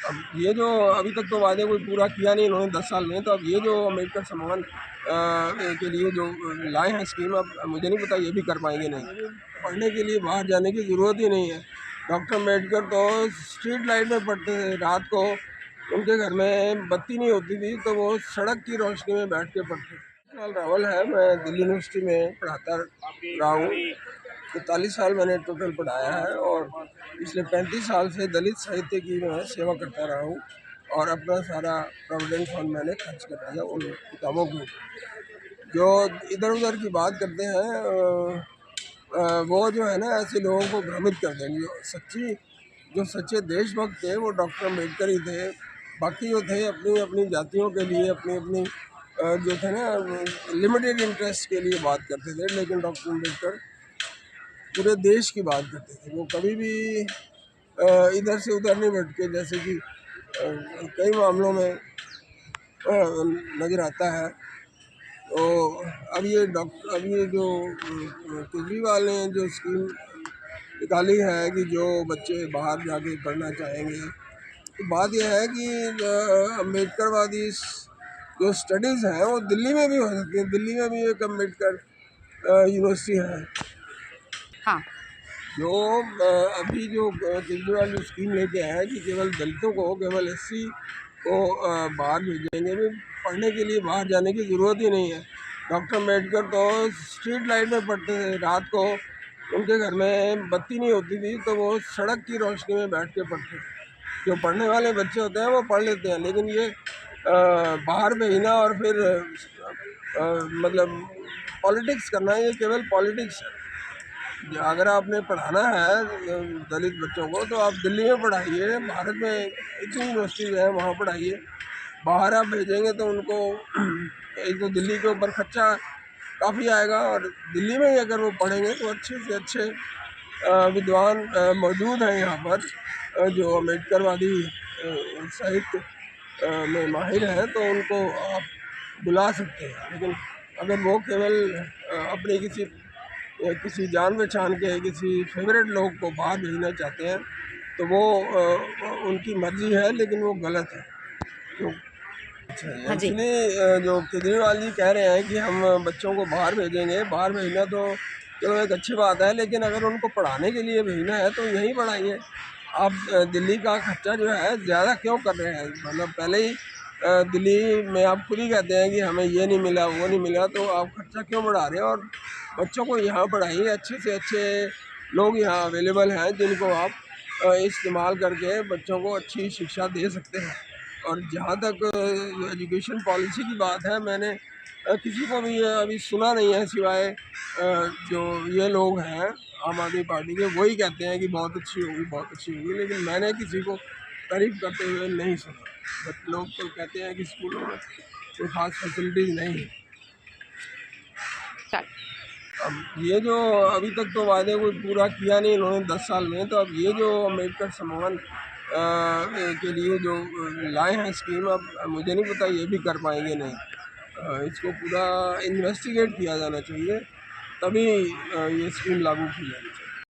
अब ये जो अभी तक तो वादे कोई पूरा किया नहीं इन्होंने 10 साल में, तो अब ये जो अम्बेडकर सम्मान के लिए जो लाए हैं स्कीम, अब मुझे नहीं पता ये भी कर पाएंगे नहीं। पढ़ने के लिए बाहर जाने की ज़रूरत ही नहीं है। डॉक्टर अम्बेडकर तो स्ट्रीट लाइट में पढ़ते थे, रात को उनके घर में बत्ती नहीं होती थी तो वो सड़क की रोशनी में बैठ के पढ़ते थे। रावल है, मैं दिल्ली यूनिवर्सिटी में पढ़ाता रहा हूँ। 45 साल मैंने टोटल पढ़ाया है और पिछले 35 साल से दलित साहित्य की मैं सेवा करता रहा हूँ और अपना सारा प्रोविडेंट फंड मैंने खर्च कर दिया उन किताबों को। जो इधर उधर की बात करते हैं वो जो है ना ऐसे लोगों को भ्रमित कर देंगे। जो सच्चे देशभक्त थे वो डॉक्टर अम्बेडकर ही थे। बाकी जो थे अपनी अपनी जातियों के लिए अपनी अपनी जो थे ना लिमिटेड इंटरेस्ट के लिए बात करते थे, लेकिन डॉक्टर अम्बेडकर पूरे देश की बात करते थे। वो कभी भी इधर से उधर नहीं भटके, जैसे कि कई मामलों में नज़र आता है। तो अब ये जो केजरीवाल ने जो स्कीम निकाली है कि जो बच्चे बाहर जाके पढ़ना चाहेंगे, तो बात यह है कि अम्बेडकरवादी जो स्टडीज़ हैं वो दिल्ली में भी हो सकती है। दिल्ली में भी एक अम्बेडकर यूनिवर्सिटी है। हाँ। जो अभी जो केजरीवाल जो स्कीम लेके आया है कि केवल दलितों को, केवल एससी को बाहर भेजेंगे, भी पढ़ने के लिए बाहर जाने की ज़रूरत ही नहीं है। डॉक्टर अम्बेडकर तो स्ट्रीट लाइट में पढ़ते थे, रात को उनके घर में बत्ती नहीं होती थी तो वो सड़क की रोशनी में बैठ के पढ़ते थे। जो पढ़ने वाले बच्चे होते हैं वो पढ़ लेते हैं, लेकिन ये बाहर भेजना और फिर मतलब पॉलिटिक्स करना, ये केवल पॉलिटिक्स है। अगर आपने पढ़ाना है दलित बच्चों को तो आप दिल्ली में पढ़ाइए, भारत में इतनी यूनिवर्सिटीज़ हैं वहाँ पढ़ाइए। बाहर आप भेजेंगे तो उनको एक तो दिल्ली के ऊपर खर्चा काफ़ी आएगा, और दिल्ली में ही अगर वो पढ़ेंगे तो अच्छे से अच्छे विद्वान मौजूद हैं यहाँ पर जो अम्बेडकरवादी साहित्य में माहिर हैं, तो उनको आप बुला सकते हैं। लेकिन अगर वो केवल अपने किसी जान पहचान के किसी फेवरेट लोग को बाहर भेजना चाहते हैं तो वो उनकी मर्जी है, लेकिन वो गलत है। तो हाँ जी। एक्चुअली जो केजरीवाल जी कह रहे हैं कि हम बच्चों को बाहर भेजेंगे, बाहर भेजना तो चलो एक अच्छी बात है, लेकिन अगर उनको पढ़ाने के लिए भेजना है तो यहीं पढ़ाइए। आप दिल्ली का खर्चा जो है ज़्यादा क्यों कर रहे हैं? मतलब पहले ही दिल्ली में आप खुद ही कहते हैं कि हमें ये नहीं मिला, वो नहीं मिला, तो आप खर्चा क्यों बढ़ा रहे हैं? और बच्चों को यहाँ पढ़ाइए। अच्छे से अच्छे लोग यहाँ अवेलेबल हैं जिनको आप इस्तेमाल करके बच्चों को अच्छी शिक्षा दे सकते हैं। और जहाँ तक एजुकेशन पॉलिसी की बात है, मैंने किसी को भी अभी सुना नहीं है सिवाय जो ये लोग हैं आम आदमी पार्टी के, वही कहते हैं कि बहुत अच्छी होगी, बहुत अच्छी होगी, लेकिन मैंने किसी को तारीफ करते हुए नहीं सुना। बट लोग तो कहते हैं कि स्कूलों में कोई ख़ास फैसिलिटीज़ नहीं है। अब ये जो अभी तक तो वादे कोई पूरा किया नहीं इन्होंने 10 साल में, तो अब ये जो अम्बेडकर सम्मान के लिए जो लाए हैं स्कीम, अब मुझे नहीं पता ये भी कर पाएंगे नहीं। इसको पूरा इन्वेस्टिगेट किया जाना चाहिए, तभी ये स्कीम लागू की जाएगी।